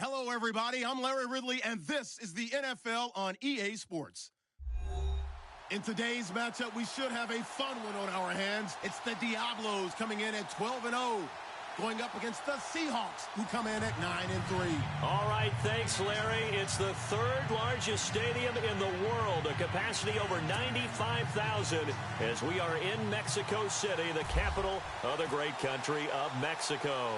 Hello, everybody. I'm Larry Ridley, and this is the NFL on EA Sports. In today's matchup, we should have a fun one on our hands. It's the Diablos coming in at 12-0, going up against the Seahawks, who come in at 9-3. All right, thanks, Larry. It's the third largest stadium in the world, a capacity over 95,000, as we are in Mexico City, the capital of the great country of Mexico.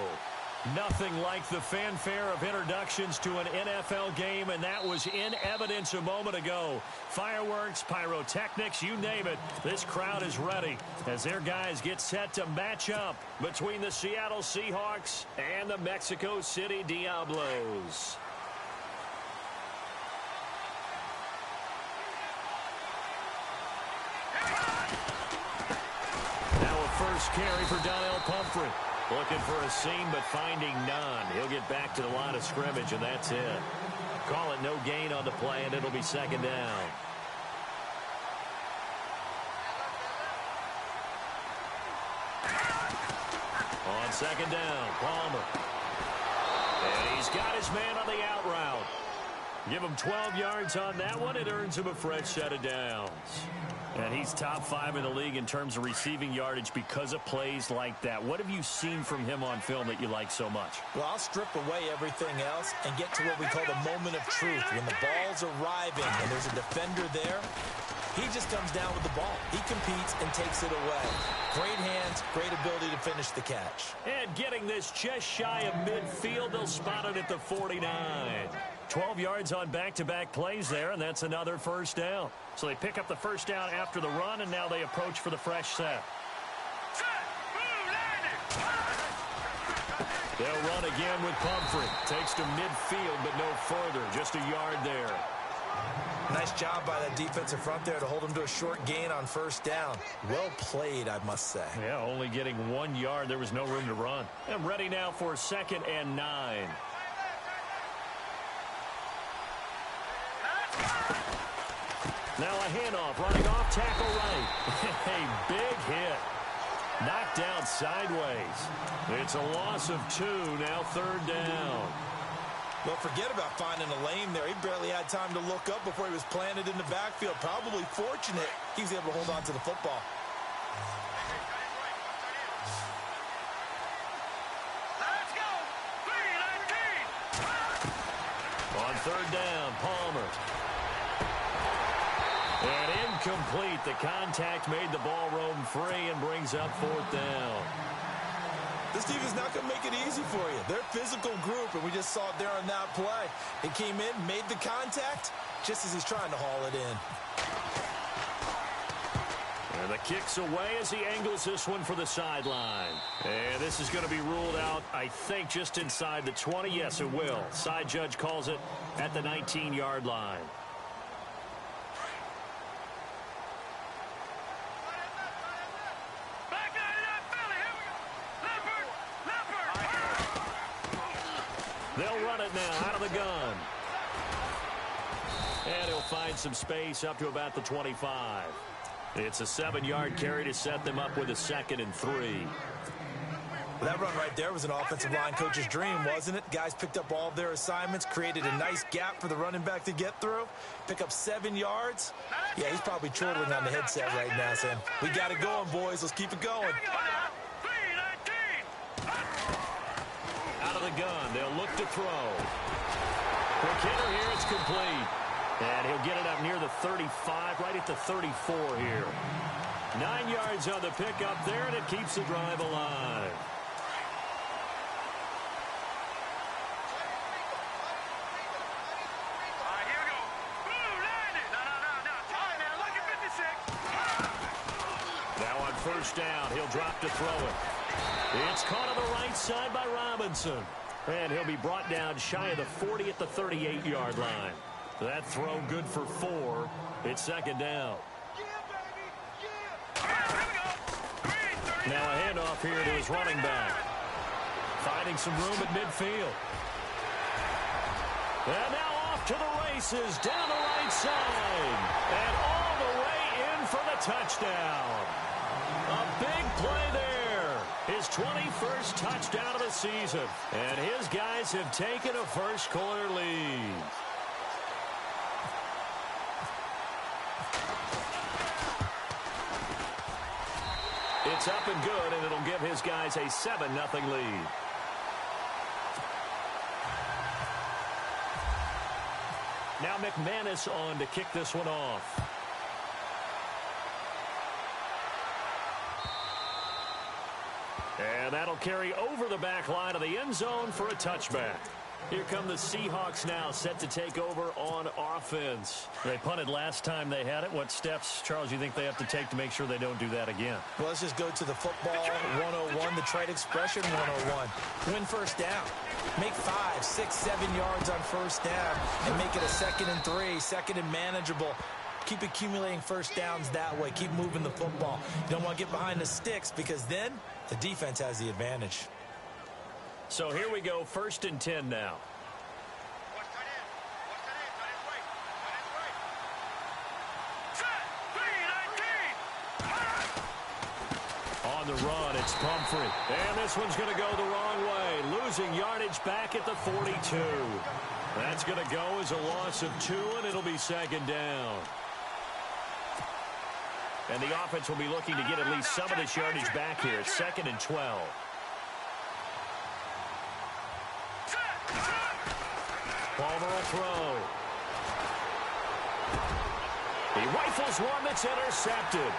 Nothing like the fanfare of introductions to an NFL game, and that was in evidence a moment ago. Fireworks, pyrotechnics, you name it. This crowd is ready as their guys get set to match up between the Seattle Seahawks and the Mexico City Diablos. Now a first carry for Donnell Pumphrey. Looking for a seam, but finding none. He'll get back to the line of scrimmage, and that's it. Call it no gain on the play, and it'll be second down. On second down, Palmer. And he's got his man on the out route. Give him 12 yards on that one. It earns him a fresh set of downs. And he's top 5 in the league in terms of receiving yardage because of plays like that. What have you seen from him on film that you like so much? Well, I'll strip away everything else and get to what we call the moment of truth. When the ball's arriving and there's a defender there, he just comes down with the ball. He competes and takes it away. Great hands, great ability to finish the catch. And getting this just shy of midfield, they'll spot it at the 49. 12 yards on back-to-back plays there, and that's another first down. So they pick up the first down after the run, and now they approach for the fresh set. They'll run again with Pumphrey. Takes to midfield, but no further. Just a yard there. Nice job by that defensive front there to hold him to a short gain on first down. Well played, I must say. Yeah, only getting 1 yard. There was no room to run. And ready now for 2nd and 9. Now a handoff, running off tackle right. A big hit. Knocked out sideways. It's a loss of 2, now 3rd down. Well, forget about finding a lane there. He barely had time to look up before he was planted in the backfield. Probably fortunate he was able to hold on to the football. Let's go! 3-19! On 3rd down, Palmer. And incomplete. The contact made the ball roam free and brings up 4th down. This team is not going to make it easy for you. They're a physical group, and we just saw it there on that play. He came in, made the contact, just as he's trying to haul it in. And the kick's away as he angles this one for the sideline. And this is going to be ruled out, I think, just inside the 20. Yes, it will. Side judge calls it at the 19-yard line. They'll run it now out of the gun. And he'll find some space up to about the 25. It's a 7-yard carry to set them up with a 2nd and 3. That run right there was an offensive line coach's dream, wasn't it? Guys picked up all of their assignments, created a nice gap for the running back to get through, pick up 7 yards. Yeah, he's probably chortling on the headset right now saying, we got it going, boys. Let's keep it going. Out of the gun, they'll look to throw. Quick hitter here, it's complete. And he'll get it up near the 35, right at the 34 here. 9 yards on the pickup there, and it keeps the drive alive. Here we go. Boom, landed. No. Time, man. Look at 56. Now on first down, he'll drop to throw it. It's caught on the right side by Robinson. And he'll be brought down shy of the 40 at the 38-yard line. That throw good for 4. It's 2nd down. Now a handoff here to his running back. Finding some room at midfield. And now off to the races down the right side. And all the way in for the touchdown. A big play there. His his 21st touchdown of the season. And his guys have taken a first-quarter lead. It's up and good, and it'll give his guys a 7-0 lead. Now McManus on to kick this one off. And that'll carry over the back line of the end zone for a touchback. Here come the Seahawks now, set to take over on offense. They punted last time they had it. What steps, Charles, you think they have to take to make sure they don't do that again? Well, let's just go to the football 101, the trade expression 101. Win first down. Make 5, 6, 7 yards on first down and make it a 2nd and 3, 2nd and manageable. Keep accumulating first downs that way. Keep moving the football. You don't want to get behind the sticks because then the defense has the advantage. So here we go, 1st and 10 now. On the run, it's Pumphrey. And this one's going to go the wrong way. Losing yardage back at the 42. That's going to go as a loss of 2, and it'll be 2nd down. And the offense will be looking to get at least some of this yardage back here. It's 2nd and 12. Palmer will throw. He rifles one that's intercepted.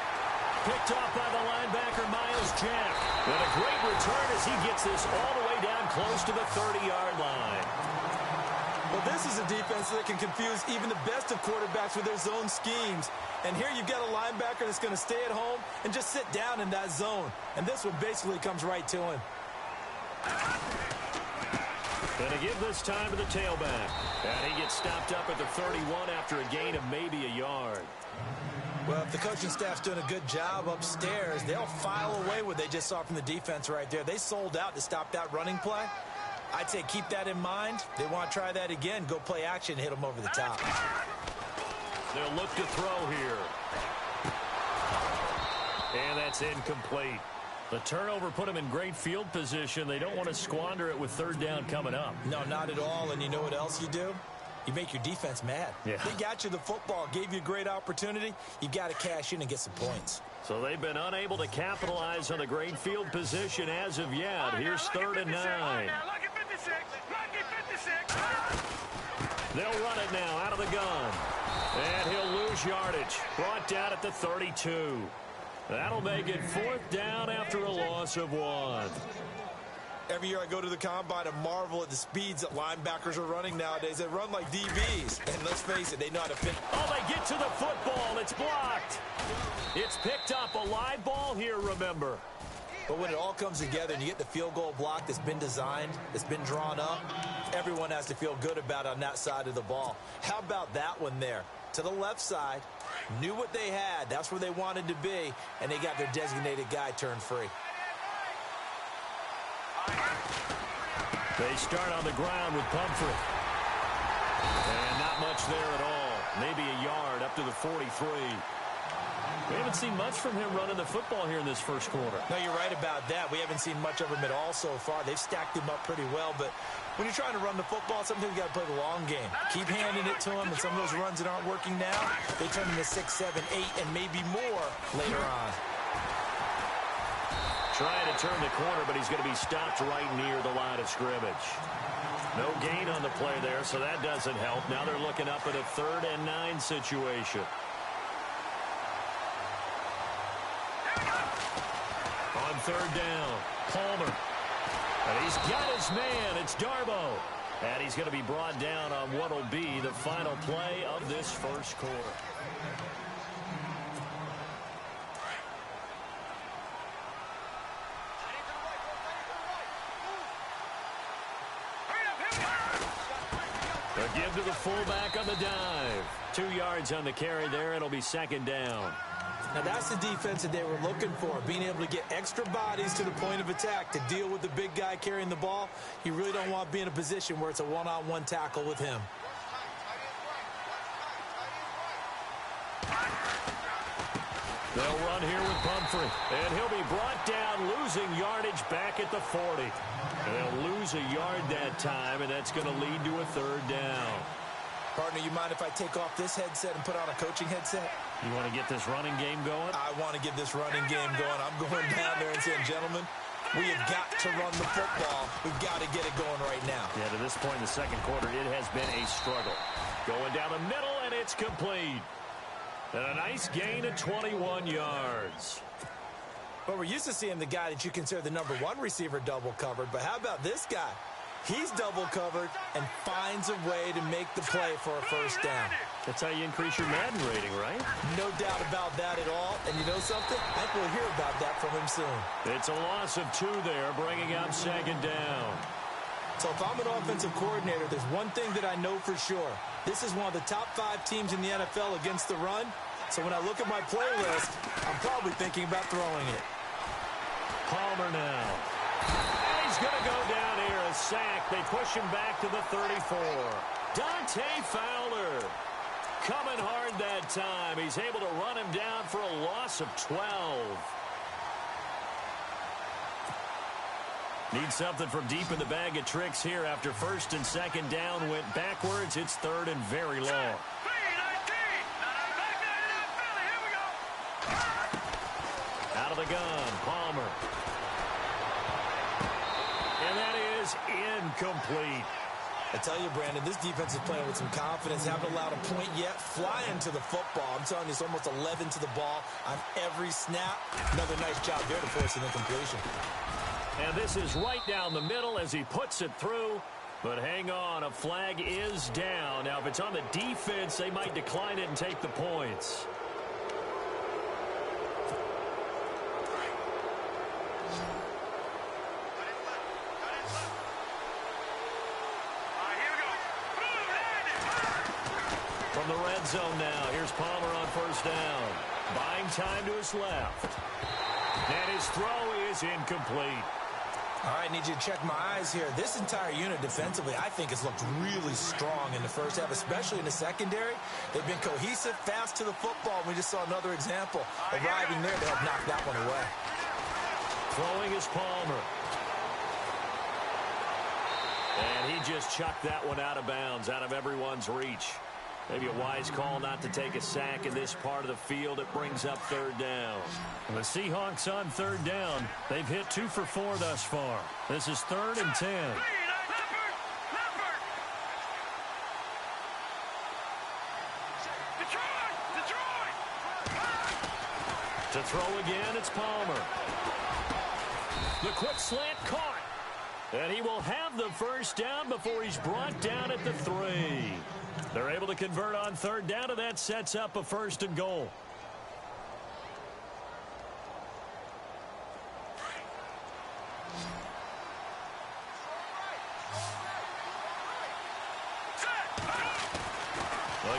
Picked off by the linebacker, Myles Jack. And a great return as he gets this all the way down close to the 30-yard line. Well, this is a defense that can confuse even the best of quarterbacks with their zone schemes. And here you've got a linebacker that's going to stay at home and just sit down in that zone. And this one basically comes right to him. Going to give this time to the tailback. And he gets stopped up at the 31 after a gain of maybe a yard. Well, if the coaching staff's doing a good job upstairs, they'll file away what they just saw from the defense right there. They sold out to stop that running play. I'd say keep that in mind. They want to try that again. Go play action, hit them over the top. They'll look to throw here. And that's incomplete. The turnover put them in great field position. They don't want to squander it with 3rd down coming up. No, not at all. And you know what else you do? You make your defense mad. Yeah. They got you the football, gave you a great opportunity. You got to cash in and get some points. So they've been unable to capitalize on the great field position as of yet. Here's 3rd and 9. They'll run it now out of the gun. And he'll lose yardage. Brought down at the 32. That'll make it 4th down after a loss of 1. Every year I go to the combine and marvel at the speeds that linebackers are running nowadays. They run like DBs. And let's face it, they know how to fit. Oh, they get to the football. It's blocked. It's picked up. A live ball here, remember. But when it all comes together and you get the field goal block that's been designed, that's been drawn up, everyone has to feel good about it on that side of the ball. How about that one there? To the left side, knew what they had. That's where they wanted to be, and they got their designated guy turned free. They start on the ground with Pumphrey. And not much there at all. Maybe a yard up to the 43. We haven't seen much from him running the football here in this first quarter. No, you're right about that. We haven't seen much of him at all so far. They've stacked him up pretty well, but when you're trying to run the football, sometimes you got to play the long game. Keep handing it to him, and some of those runs that aren't working now, they turn into 6, 7, 8, and maybe more later on. Trying to turn the corner, but he's going to be stopped right near the line of scrimmage. No gain on the play there, so that doesn't help. Now they're looking up at a 3rd and 9 situation. On 3rd down, Palmer. And he's got his man. It's Darboh. And he's going to be brought down on what will be the final play of this first quarter. A give to the fullback on the dive. 2 yards on the carry there. It'll be 2nd down. Now that's the defense that they were looking for, being able to get extra bodies to the point of attack to deal with the big guy carrying the ball. You really don't want to be in a position where it's a one-on-one tackle with him. They'll run here with Pumphrey, and he'll be brought down, losing yardage back at the 40. And they'll lose a yard that time, and that's going to lead to a third down. Partner, you mind if I take off this headset and put on a coaching headset? You want to get this running game going? I want to get this running game going. I'm going down there and saying, gentlemen, we have got to run the football. We've got to get it going right now. Yeah, to this point in the second quarter, it has been a struggle. Going down the middle, and it's complete. And a nice gain of 21 yards. But we're used to seeing the guy that you consider the number one receiver double covered. But how about this guy? He's double covered and finds a way to make the play for a first down. That's how you increase your Madden rating, right? No doubt about that at all. And you know something? I think we'll hear about that from him soon. It's a loss of 2 there, bringing up second down. So if I'm an offensive coordinator, there's one thing that I know for sure. This is one of the top 5 teams in the NFL against the run. So when I look at my playlist, I'm probably thinking about throwing it. Palmer now. And he's going to go down here, a sack. They push him back to the 34. Dante Fowler coming hard that time. He's able to run him down for a loss of 12. Need something from deep in the bag of tricks here after first and second down went backwards. It's third and very long. Out of the gun, Palmer. And that is incomplete. I tell you, Brandon, this defense is playing with some confidence. Haven't allowed a point yet. Flying to the football. I'm telling you, it's almost 11 to the ball on every snap. Another nice job there to force an incompletion. And this is right down the middle as he puts it through. But hang on, a flag is down. Now, if it's on the defense, they might decline it and take the points. From the red zone now, here's Palmer on first down. Buying time to his left. And his throw is incomplete. All right, need you to check my eyes here. This entire unit defensively, I think, has looked really strong in the first half, especially in the secondary. They've been cohesive, fast to the football. We just saw another example arriving there to help knock that one away. Throwing is Palmer. And he just chucked that one out of bounds, out of everyone's reach. Maybe a wise call not to take a sack in this part of the field. It brings up third down. And the Seahawks on third down. They've hit 2 for 4 thus far. This is 3rd and 10. To throw again, it's Palmer. The quick slant caught. And he will have the first down before he's brought down at the 3. They're able to convert on third down, and that sets up a 1st and goal.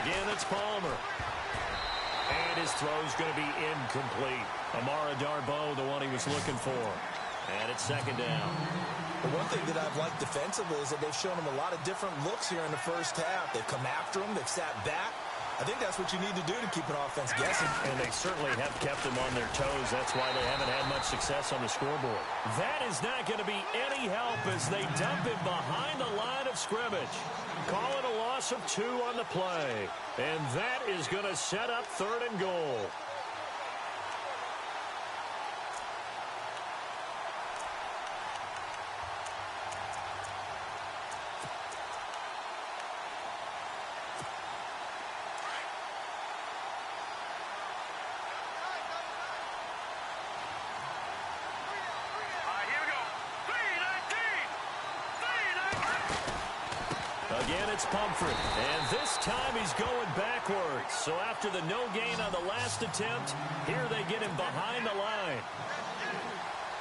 Again, it's Palmer. And his throw's going to be incomplete. Amara Darboh, the one he was looking for. And it's second down. The one thing that I've liked defensively is that they've shown him a lot of different looks here in the first half. They've come after him. They've sat back. I think that's what you need to do to keep an offense guessing. And they certainly have kept them on their toes. That's why they haven't had much success on the scoreboard. That is not going to be any help as they dump him behind the line of scrimmage. Call it a loss of 2 on the play. And that is going to set up 3rd and goal. Again, it's Pumphrey. And this time he's going backwards. So after the no gain on the last attempt, here they get him behind the line.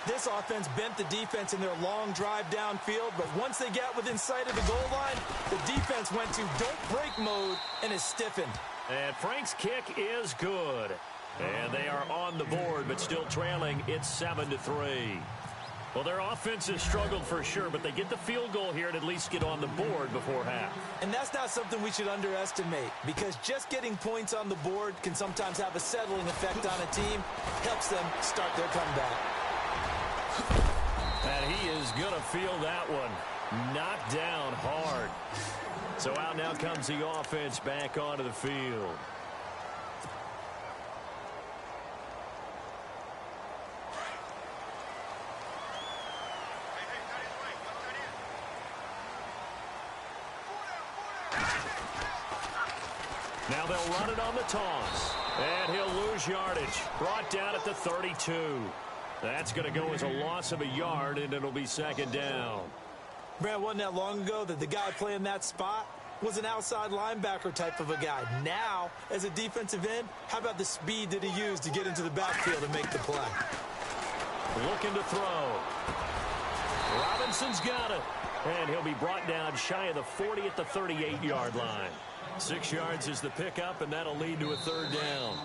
This offense bent the defense in their long drive downfield, but once they got within sight of the goal line, the defense went to don't break mode and is stiffened. And Frank's kick is good. And they are on the board, but still trailing. It's 7-3. Well, their offense has struggled for sure, but they get the field goal here and at least get on the board before half. And that's not something we should underestimate, because just getting points on the board can sometimes have a settling effect on a team. Helps them start their comeback. is going to feel that one. Knocked down hard. So out now comes the offense back onto the field. Now they'll run it on the toss. And he'll lose yardage. Brought down at the 32. That's going to go as a loss of a yard, and it'll be second down. Brad, wasn't that long ago that the guy playing that spot was an outside linebacker type of a guy. Now, as a defensive end, how about the speed that he used to get into the backfield and make the play? Looking to throw. Robinson's got it. And he'll be brought down shy of the 40 at the 38-yard line. 6 yards is the pickup, and that'll lead to a third down.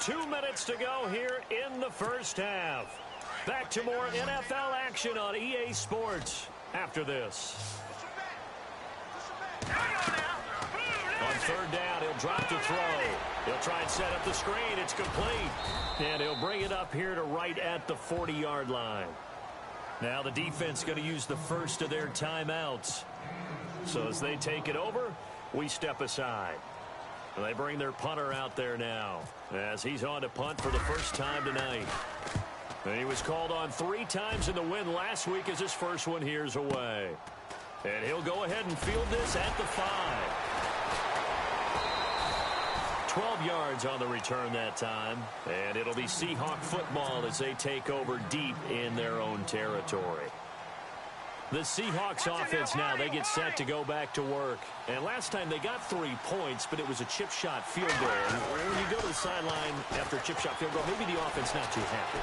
2 minutes to go here in the first half. Back to more NFL action on EA Sports after this. On third down, he'll drop to throw. He'll try and set up the screen. It's complete. And he'll bring it up here to right at the 40-yard line. Now the defense going to use the first of their timeouts. So as they take it over, we step aside. And they bring their punter out there now as he's on to punt for the first time tonight. And he was called on 3 times in the win last week as his first one here's away. And he'll go ahead and field this at the 5. 12 yards on the return that time. And it'll be Seahawk football as they take over deep in their own territory. The Seahawks offense now, they get set to go back to work. And last time they got 3 points, but it was a chip shot field goal. And when you go to the sideline after a chip shot field goal, maybe the offense not too happy.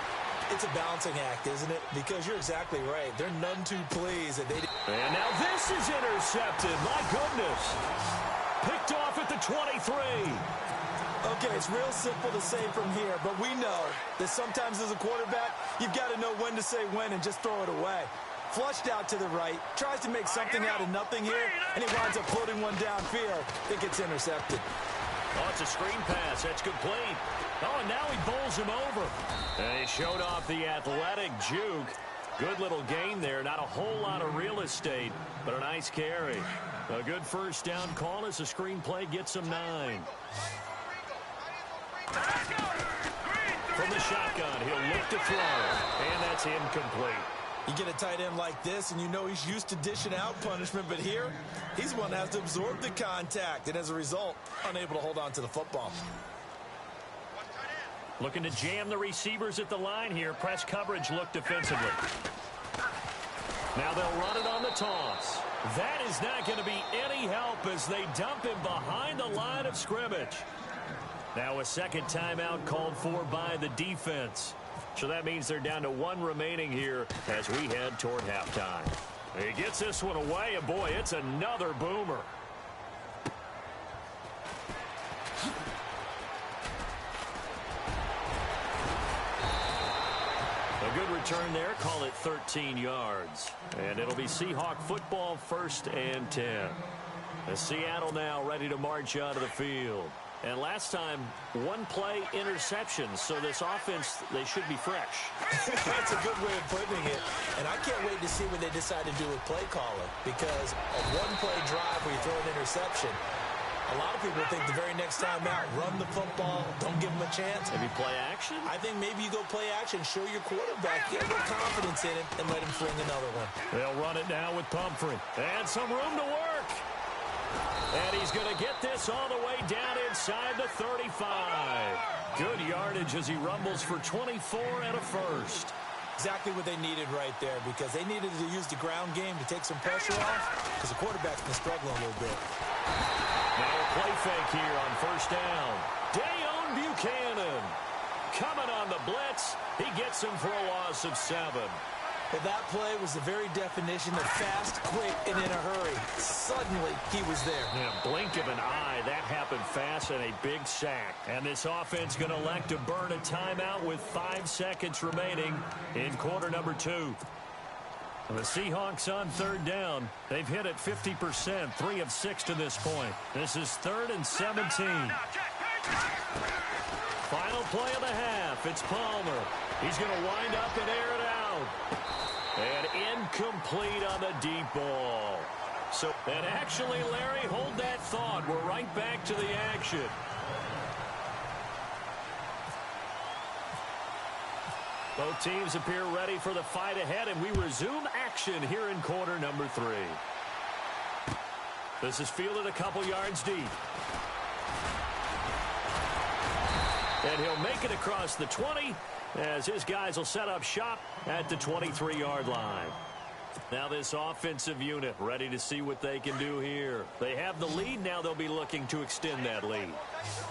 It's a balancing act, isn't it? Because you're exactly right. They're none too pleased that they didn't. And now this is intercepted. My goodness. Picked off at the 23. Okay, it's real simple to say from here, but we know that sometimes as a quarterback, you've got to know when to say when and just throw it away. Flushed out to the right, tries to make something out of nothing here, and he winds up floating one downfield. I think it's intercepted. Oh, it's a screen pass. That's complete. Oh, and now he bowls him over. And he showed off the athletic juke. Good little gain there. Not a whole lot of real estate, but a nice carry. A good first down call as the screen play gets him 9. From the shotgun, he'll look to throw. And that's incomplete. You get a tight end like this, and you know he's used to dishing out punishment, but here, he's the one that has to absorb the contact, and as a result, unable to hold on to the football. Looking to jam the receivers at the line here. Press coverage look defensively. Now they'll run it on the toss. That is not going to be any help as they dump him behind the line of scrimmage. Now a second timeout called for by the defense. So that means they're down to 1 remaining here as we head toward halftime. He gets this one away, and boy, it's another boomer. A good return there, call it 13 yards. And it'll be Seahawk football, 1st and 10. As Seattle now ready to march out of the field. And last time, 1 play interception, so this offense, they should be fresh. That's a good way of putting it. And I can't wait to see what they decide to do with play calling, because a 1-play drive where you throw an interception, a lot of people think the very next time out, run the football, don't give them a chance. Maybe play action? I think maybe you go play action, show your quarterback, get a little confidence in him, and let him fling another one. They'll run it now with Pumphrey. And some room to work. And he's going to get this all the way down inside the 35. Good yardage as he rumbles for 24 and a first. Exactly what they needed right there, because they needed to use the ground game to take some pressure off, because the quarterback's been struggling a little bit. Now a play fake here on first down. Dayon Buchanan coming on the blitz. He gets him for a loss of 7. Well, that play was the very definition of fast, quick, and in a hurry. Suddenly, he was there. In a blink of an eye, that happened fast and a big sack. And this offense going to elect to burn a timeout with 5 seconds remaining in quarter number 2. The Seahawks on third down. They've hit it 50%, 3 of 6 to this point. This is 3rd and 17. Final play of the half. It's Palmer. He's going to wind up and air it out. And incomplete on the deep ball. And actually, Larry, hold that thought. We're right back to the action. Both teams appear ready for the fight ahead, and we resume action here in quarter number 3. This is fielded a couple yards deep. And he'll make it across the 20 as his guys will set up shop at the 23-yard line. Now this offensive unit ready to see what they can do here. They have the lead. Now they'll be looking to extend that lead.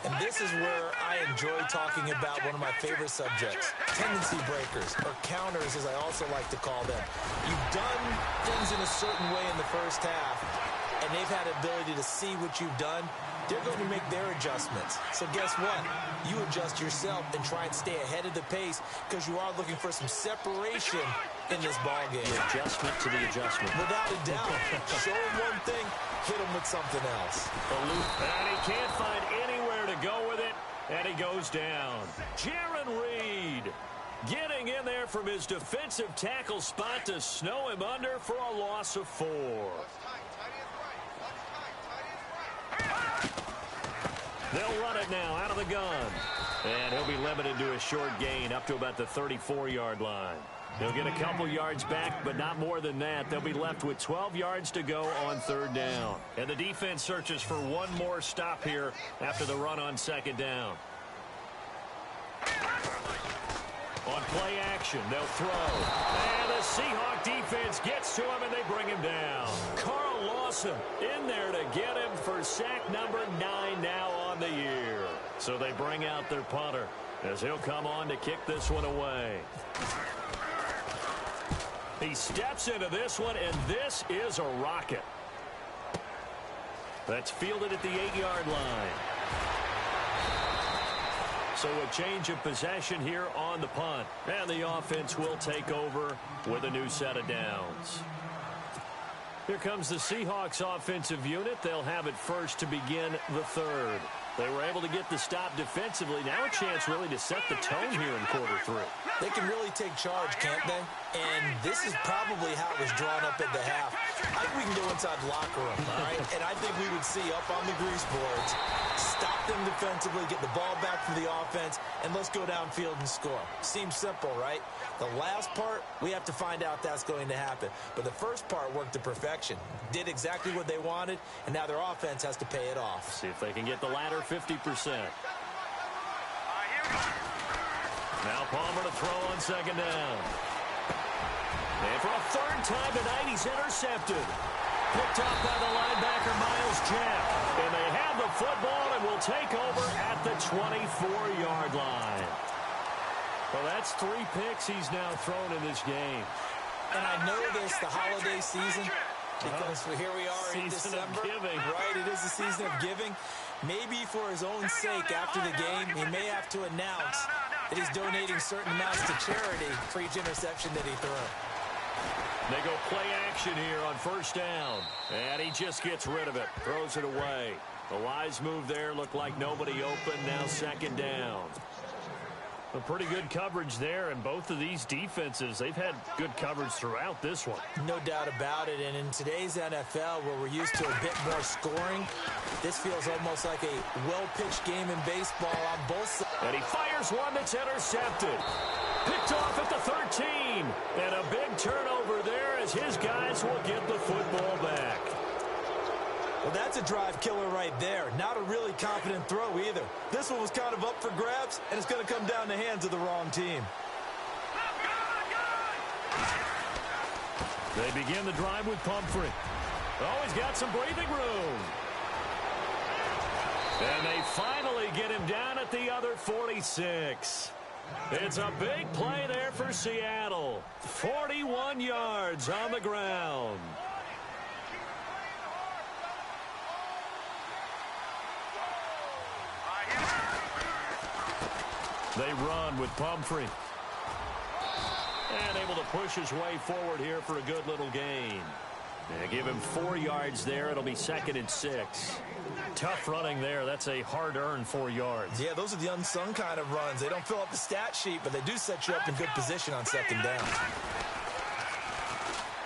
And this is where I enjoy talking about one of my favorite subjects, tendency breakers, or counters as I also like to call them. You've done things in a certain way in the first half, and they've had the ability to see what you've done. They're going to make their adjustments. So guess what? You adjust yourself and try and stay ahead of the pace because you are looking for some separation in this ball game. The adjustment to the adjustment. Without a doubt. Show him one thing, hit him with something else. And he can't find anywhere to go with it, and he goes down. Jaron Reed getting in there from his defensive tackle spot to snow him under for a loss of 4. They'll run it now out of the gun. And he'll be limited to a short gain up to about the 34-yard line. He'll get a couple yards back, but not more than that. They'll be left with 12 yards to go on 3rd down. And the defense searches for one more stop here after the run on 2nd down. On play action, they'll throw. And the Seahawk defense gets to him, and they bring him down. Carl Lawson in there to get him for sack number 9 now on the year. So they bring out their punter as he'll come on to kick this one away. He steps into this one, and this is a rocket. That's fielded at the 8-yard line. So a change of possession here on the punt. And the offense will take over with a new set of downs. Here comes the Seahawks offensive unit. They'll have it first to begin the 3rd. They were able to get the stop defensively. Now a chance really to set the tone here in quarter 3. They can really take charge, can't they? And this is probably how it was drawn up at the half. I think we can go inside the locker room, all right? And I think we would see up on the grease boards, stop them defensively, get the ball back for the offense, and let's go downfield and score. Seems simple, right? The last part, we have to find out that's going to happen. But the first part worked to perfection. Did exactly what they wanted, and now their offense has to pay it off. See if they can get the latter 50%. Now Palmer to throw on 2nd down. And for a 3rd time tonight, he's intercepted. Picked up by the linebacker, Myles Jack. And they have the football and will take over at the 24-yard line. Well, that's 3 picks he's now thrown in this game. And I know this, the holiday season, because here we are in December. Right, it is the season of giving. Maybe for his own sake, after the game, he may have to announce that he's donating certain amounts to charity for each interception that he threw. They go play action here on 1st down. And he just gets rid of it, throws it away. The wise move there, looked like nobody open, now 2nd down. A pretty good coverage there, and both of these defenses, they've had good coverage throughout this one. No doubt about it, and in today's NFL, where we're used to a bit more scoring, this feels almost like a well-pitched game in baseball on both sides. And he fires one that's intercepted. Picked off at the 13, and a big turnover there as his guys will get the football back. Well, that's a drive killer right there. Not a really confident throw either. This one was kind of up for grabs, and it's going to come down the hands of the wrong team. They begin the drive with Pumphrey. Oh, he's got some breathing room. And they finally get him down at the other 46. It's a big play there for Seattle. 41 yards on the ground. They run with Pumphrey. And able to push his way forward here for a good little gain. Yeah, give him 4 yards there. It'll be 2nd and 6. Tough running there. That's a hard-earned 4 yards. Yeah, those are the unsung kind of runs. They don't fill up the stat sheet, but they do set you up in good position on 2nd down.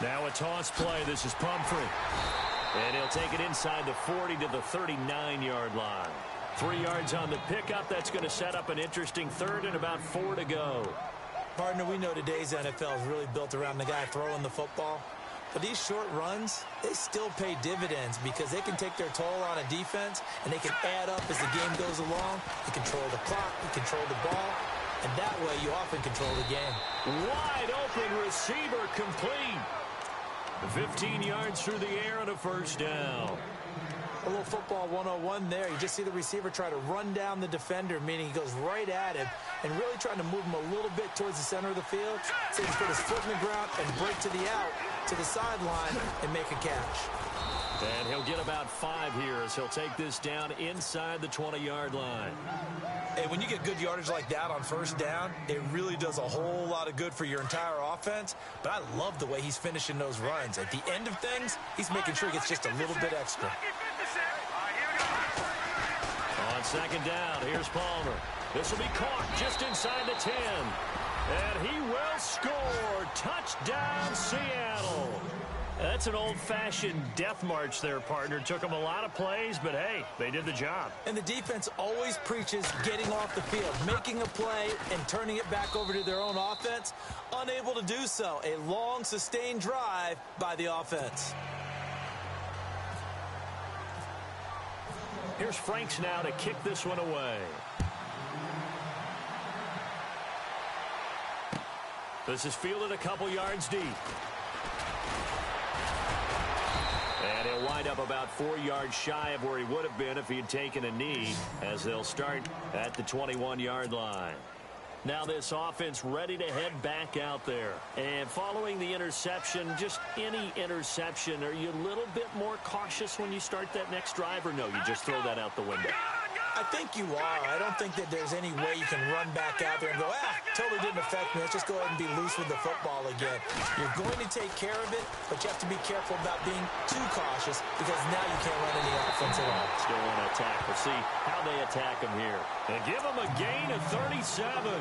Now a toss play. This is Pumphrey. And he'll take it inside the 40 to the 39-yard line. 3 yards on the pickup. That's going to set up an interesting 3rd and about 4 to go. Partner, we know today's NFL is really built around the guy throwing the football. But these short runs, they still pay dividends because they can take their toll on a defense, and they can add up as the game goes along. You control the clock, you control the ball, and that way you often control the game. Wide open receiver complete. 15 yards through the air and a 1st down. A little football 101 there. You just see the receiver try to run down the defender, meaning he goes right at him and really trying to move him a little bit towards the center of the field. So he can put his foot in the ground and break to the out, to the sideline, and make a catch. And he'll get about 5 here as he'll take this down inside the 20-yard line. Hey, when you get good yardage like that on 1st down, it really does a whole lot of good for your entire offense. But I love the way he's finishing those runs. At the end of things, he's making sure he gets just a little bit extra. On 2nd down, here's Palmer. This will be caught just inside the 10. And he will score. Touchdown, Seattle. That's an old-fashioned death march there, partner. Took them a lot of plays, but, hey, they did the job. And the defense always preaches getting off the field, making a play, and turning it back over to their own offense. Unable to do so. A long, sustained drive by the offense. Here's Franks now to kick this one away. This is fielded a couple yards deep. And he'll wind up about 4 yards shy of where he would have been if he had taken a knee, as they'll start at the 21-yard line. Now this offense ready to head back out there. And following the interception, just any interception, are you a little bit more cautious when you start that next drive, or no, you just throw that out the window? I think you are. I don't think that there's any way you can run back out there and go, totally didn't affect me. Let's just go ahead and be loose with the football again. You're going to take care of it, but you have to be careful about being too cautious because now you can't run any offense at all. Still want to attack. We'll see how they attack him here. And give him a gain of 37.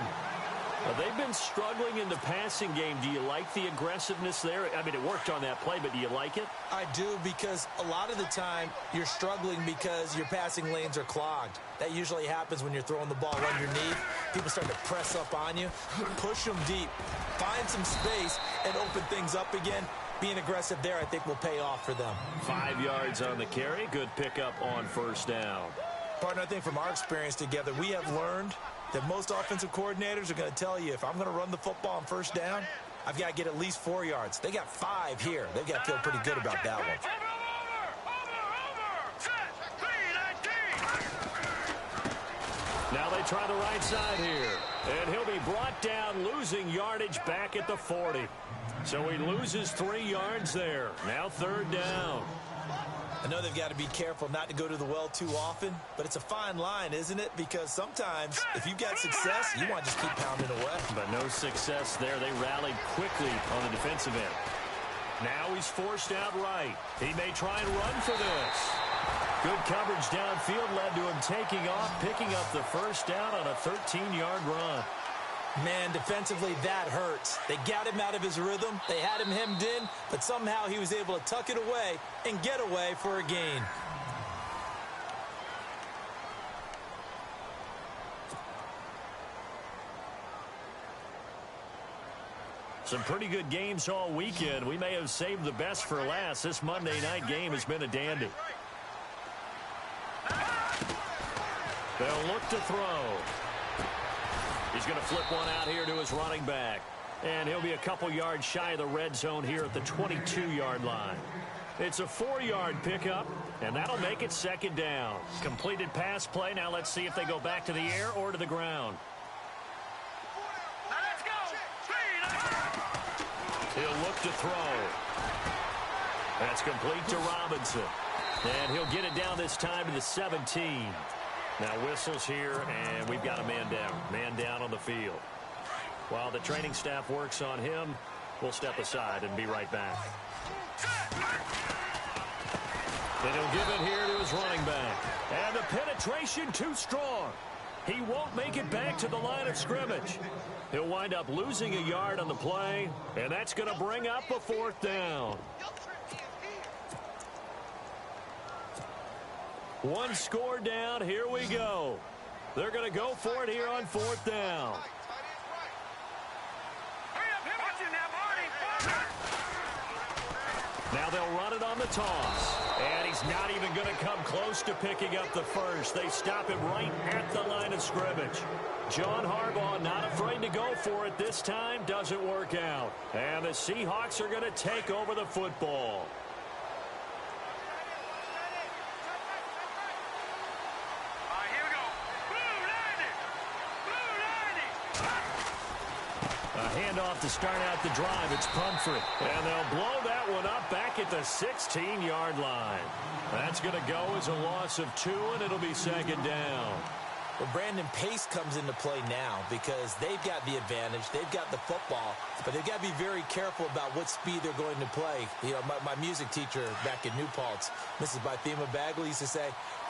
They've been struggling in the passing game. Do you like the aggressiveness there? I mean, it worked on that play, but do you like it? I do, because a lot of the time you're struggling because your passing lanes are clogged. That usually happens when you're throwing the ball underneath. People start to press up on you. Push them deep. Find some space and open things up again. Being aggressive there, I think, will pay off for them. 5 yards on the carry. Good pickup on 1st down. Partner, I think from our experience together, we have learned that most offensive coordinators are going to tell you, if I'm going to run the football on 1st down, I've got to get at least 4 yards. They got 5 here. They've got to feel pretty good about that one. Now they try the right side here. And he'll be brought down, losing yardage back at the 40. So he loses 3 yards there. Now 3rd down. I know they've got to be careful not to go to the well too often, but it's a fine line, isn't it? Because sometimes, if you've got success, you want to just keep pounding away. But no success there. They rallied quickly on the defensive end. Now he's forced out right. He may try and run for this. Good coverage downfield led to him taking off, picking up the 1st down on a 13-yard run. Man, defensively, that hurts. They got him out of his rhythm. They had him hemmed in, but somehow he was able to tuck it away and get away for a gain. Some pretty good games all weekend. We may have saved the best for last. This Monday night game has been a dandy. They'll look to throw. He's going to flip one out here to his running back. And he'll be a couple yards shy of the red zone here at the 22-yard line. It's a 4-yard pickup, and that'll make it 2nd down. Completed pass play. Now let's see if they go back to the air or to the ground. He'll look to throw. That's complete to Robinson. And he'll get it down this time to the 17. Now whistles here, and we've got a man down. Man down on the field. While the training staff works on him, we'll step aside and be right back. And he'll give it here to his running back. And the penetration too strong. He won't make it back to the line of scrimmage. He'll wind up losing a yard on the play, and that's going to bring up a 4th down. One score down. Here we go. They're going to go for it here on 4th down. Now they'll run it on the toss. And he's not even going to come close to picking up the first. They stop him right at the line of scrimmage. John Harbaugh not afraid to go for it this time. Doesn't work out. And the Seahawks are going to take over the football. Handoff to start out the drive. It's Pumphrey. And they'll blow that one up back at the 16-yard line. That's going to go as a loss of 2, and it'll be 2nd down. Well, Brandon, pace comes into play now because they've got the advantage. They've got the football, but they've got to be very careful about what speed they're going to play. You know, my music teacher back in New Paltz, Mrs. Bythema Bagley, used to say,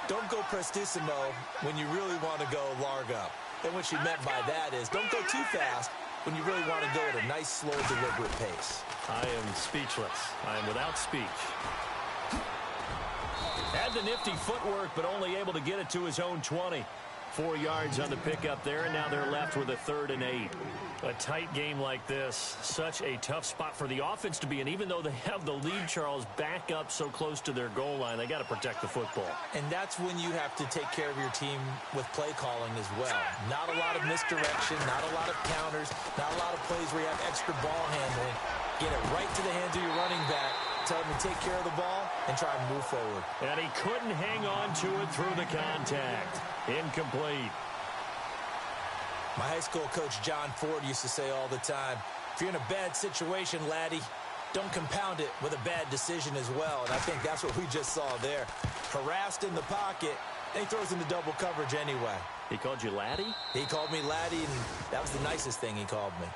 don't go prestissimo when you really want to go largo. And what she meant by that is don't go too fast when you really want to go at a nice, slow, deliberate pace. I am speechless. I am without speech. Had the nifty footwork, but only able to get it to his own 20. 4 yards on the pickup there, and now they're left with a 3rd and 8. A tight game like this, such a tough spot for the offense to be in. Even though they have the lead, Charles, back up so close to their goal line, they got to protect the football. And that's when you have to take care of your team with play calling as well. Not a lot of misdirection, not a lot of counters, not a lot of plays where you have extra ball handling. Get it right to the hands of your running back. Tell him to take care of the ball and try and move forward. And he couldn't hang on to it through the contact. Incomplete. My high school coach, John Ford, used to say all the time, if you're in a bad situation, laddie, don't compound it with a bad decision as well. And I think that's what we just saw there. Harassed in the pocket, and he throws into double coverage anyway. He called you laddie? He called me laddie, and that was the nicest thing he called me.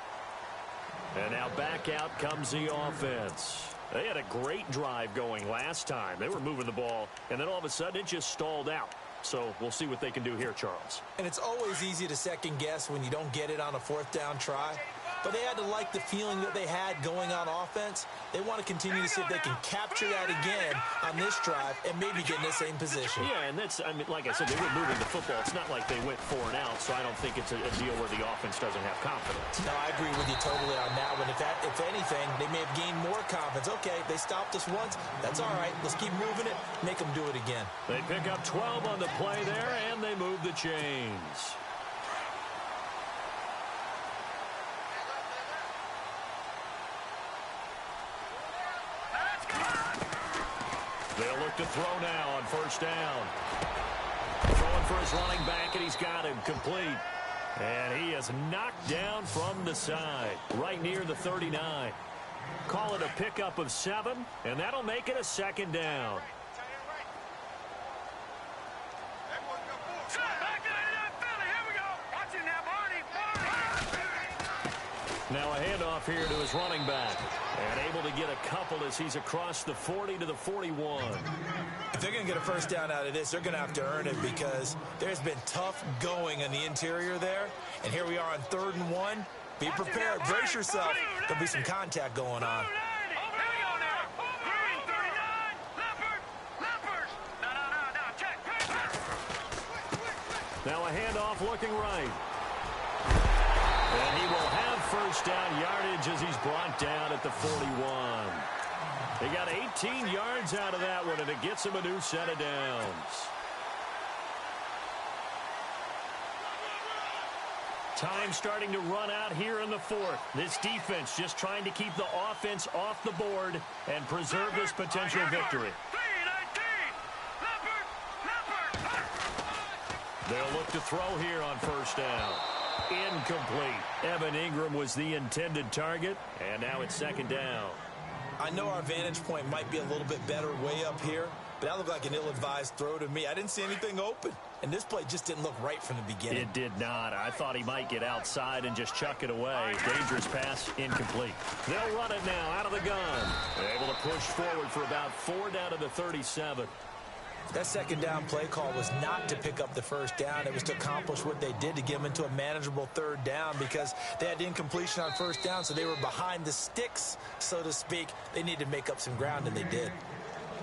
And now back out comes the offense. They had a great drive going last time. They were moving the ball, and then all of a sudden it just stalled out. So we'll see what they can do here, Charles. And it's always easy to second guess when you don't get it on a 4th down try. But they had to like the feeling that they had going on offense. They want to continue to see if they can capture that again on this drive and maybe get in the same position. Yeah, and that's, I mean, like I said, they were moving the football. It's not like they went 4 and out, so I don't think it's a deal where the offense doesn't have confidence. No, I agree with you totally on that one. If anything, they may have gained more confidence. Okay, they stopped us once. That's all right. Let's keep moving it. Make them do it again. They pick up 12 on the play there, and they move the chains. They'll look to throw now on 1st down. Throwing for his running back, and he's got him complete. And he is knocked down from the side, right near the 39. Call it a pickup of 7, and that'll make it a 2nd down. Now a handoff here to his running back. And able to get a couple as he's across the 40 to the 41. If they're going to get a 1st down out of this, they're going to have to earn it because there's been tough going on the interior there. And here we are on 3rd and 1. Be prepared. Brace yourself. There'll be some contact going on. Now a handoff looking right. And he will have 1st down yardage as he's brought down at the 41. They got 18 yards out of that one, and it gets him a new set of downs. Time starting to run out here in the 4th. This defense just trying to keep the offense off the board and preserve this potential victory. They'll look to throw here on 1st down. Incomplete. Evan Ingram was the intended target, and now it's 2nd down. I know our vantage point might be a little bit better way up here, but that looked like an ill-advised throw to me. I didn't see anything open. And this play just didn't look right from the beginning. It did not. I thought he might get outside and just chuck it away. Dangerous pass, incomplete. They'll run it now out of the gun. Able to push forward for about 4 down to the 37. That second down play call was not to pick up the first down. It was to accomplish what they did, to get them into a manageable third down, because they had incompletion on first down, so they were behind the sticks, so to speak. They needed to make up some ground, and they did.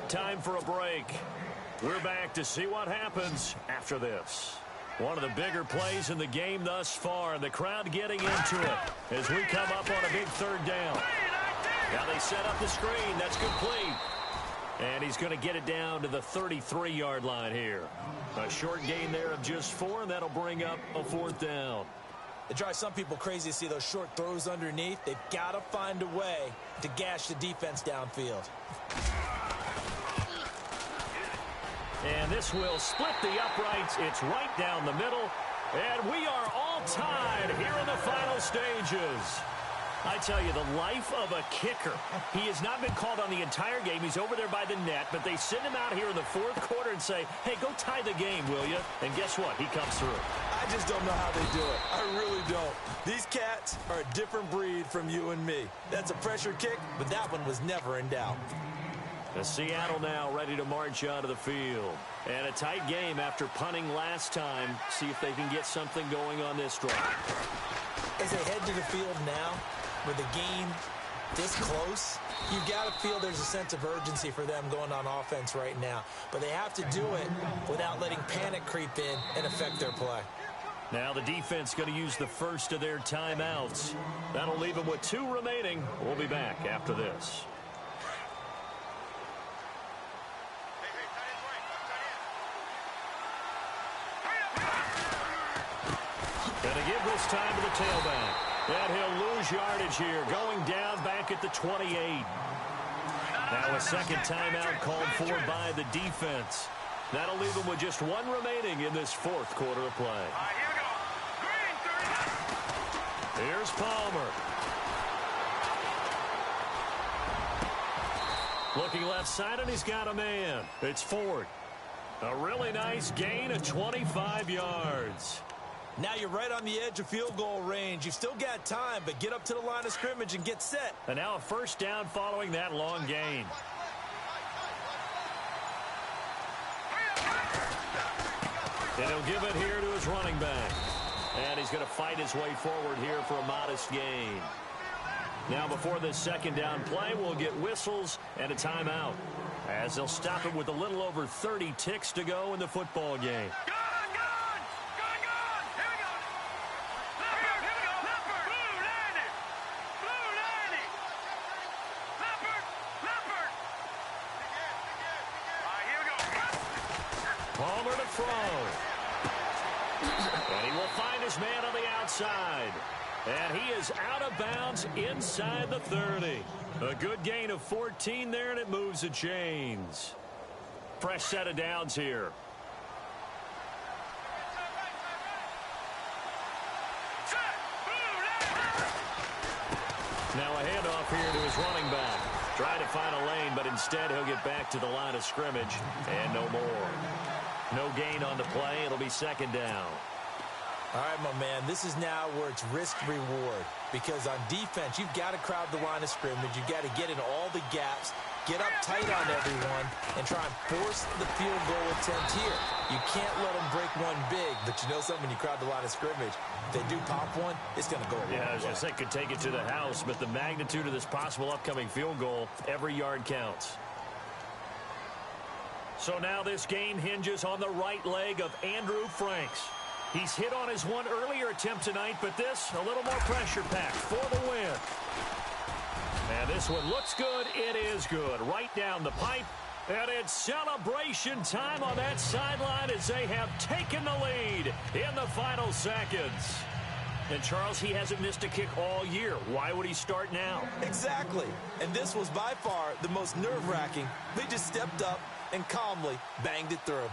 Time for a break. We're back to see what happens after this. One of the bigger plays in the game thus far, and the crowd getting into it as we come up on a big third down. Now they set up the screen. That's complete. And he's going to get it down to the 33-yard line here. A short gain there of just 4, and that'll bring up a 4th down. It drives some people crazy to see those short throws underneath. They've got to find a way to gash the defense downfield. And this will split the uprights. It's right down the middle. And we are all tied here in the final stages. I tell you, the life of a kicker. He has not been called on the entire game. He's over there by the net, but they send him out here in the 4th quarter and say, hey, go tie the game, will you? And guess what? He comes through. I just don't know how they do it. I really don't. These cats are a different breed from you and me. That's a pressure kick, but that one was never in doubt. The Seattle now ready to march out of the field. And a tight game after punting last time. See if they can get something going on this drive. As they head to the field now, with the game this close, you got to feel there's a sense of urgency for them going on offense right now. But they have to do it without letting panic creep in and affect their play. Now the defense going to use the first of their timeouts. That'll leave them with 2 remaining. We'll be back after this. Going to give this time to the tailback. And he'll lose yardage here, going down back at the 28. Now a second timeout called for by the defense. That'll leave them with just 1 remaining in this 4th quarter of play. Here we go. Green, 30. Here's Palmer. Looking left side, and he's got a man. It's Ford. A really nice gain of 25 yards. Now you're right on the edge of field goal range. You've still got time, but get up to the line of scrimmage and get set. And now a first down following that long gain. And he'll give it here to his running back. And he's going to fight his way forward here for a modest gain. Now before this second down play, we'll get whistles and a timeout, as they'll stop it with a little over 30 ticks to go in the football game. Palmer to throw. And he will find his man on the outside. And he is out of bounds inside the 30. A good gain of 14 there, and it moves the chains. Fresh set of downs here. Now a handoff here to his running back. Trying to find a lane, but instead he'll get back to the line of scrimmage. And no more. No gain on the play. It'll be second down. All right, my man, this is now where it's risk-reward. Because on defense, you've got to crowd the line of scrimmage. You've got to get in all the gaps, get up tight on everyone, and try and force the field goal attempt here. You can't let them break one big, but you know something, when you crowd the line of scrimmage, if they do pop one, it's going to go a long way. Yeah, I was going to say, could take it to the house, but the magnitude of this possible upcoming field goal, every yard counts. So now this game hinges on the right leg of Andrew Franks. He's hit on his one earlier attempt tonight, but this, a little more pressure packed for the win. And this one looks good. It is good. Right down the pipe. And it's celebration time on that sideline as they have taken the lead in the final seconds. And, Charles, he hasn't missed a kick all year. Why would he start now? Exactly. And this was by far the most nerve-wracking. They just stepped up and calmly banged it through.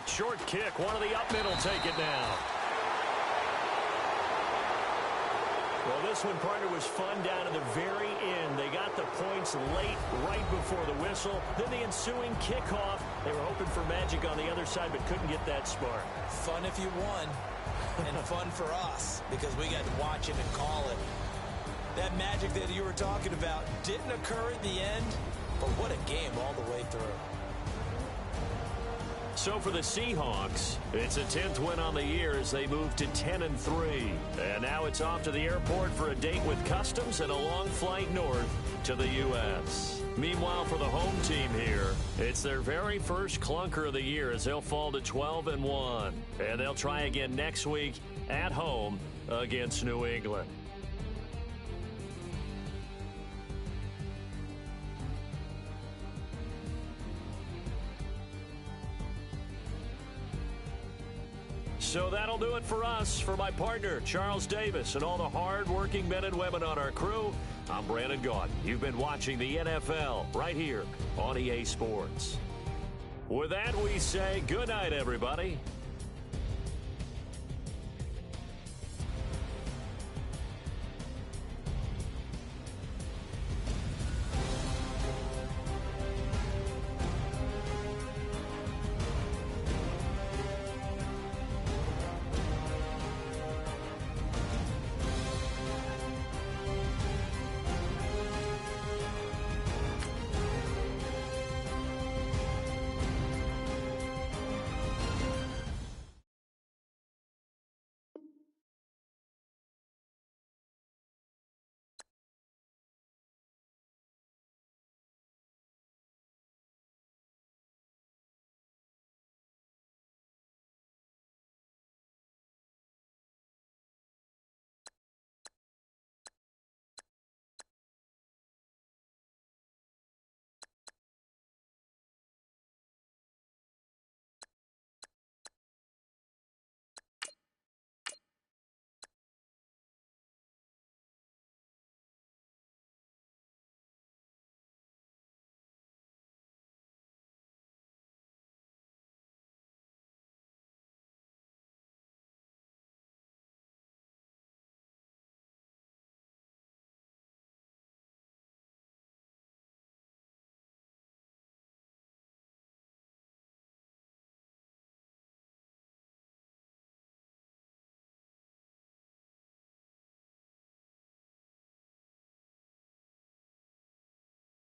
Short kick. One of the up middle take it down. Well, this one, partner, was fun down to the very end. They got the points late, right before the whistle. Then the ensuing kickoff. They were hoping for magic on the other side, but couldn't get that spark. Fun if you won, and fun for us, because we got to watch it and call it. That magic that you were talking about didn't occur at the end, but what a game all the way through. So for the Seahawks, it's a 10th win on the year as they move to 10-3. And now it's off to the airport for a date with Customs and a long flight north to the U.S. Meanwhile, for the home team here, it's their very first clunker of the year as they'll fall to 12-1. And they'll try again next week at home against New England. So that'll do it for us. For my partner, Charles Davis, and all the hard-working men and women on our crew, I'm Brandon Gaudin. You've been watching the NFL right here on EA Sports. With that, we say good night, everybody.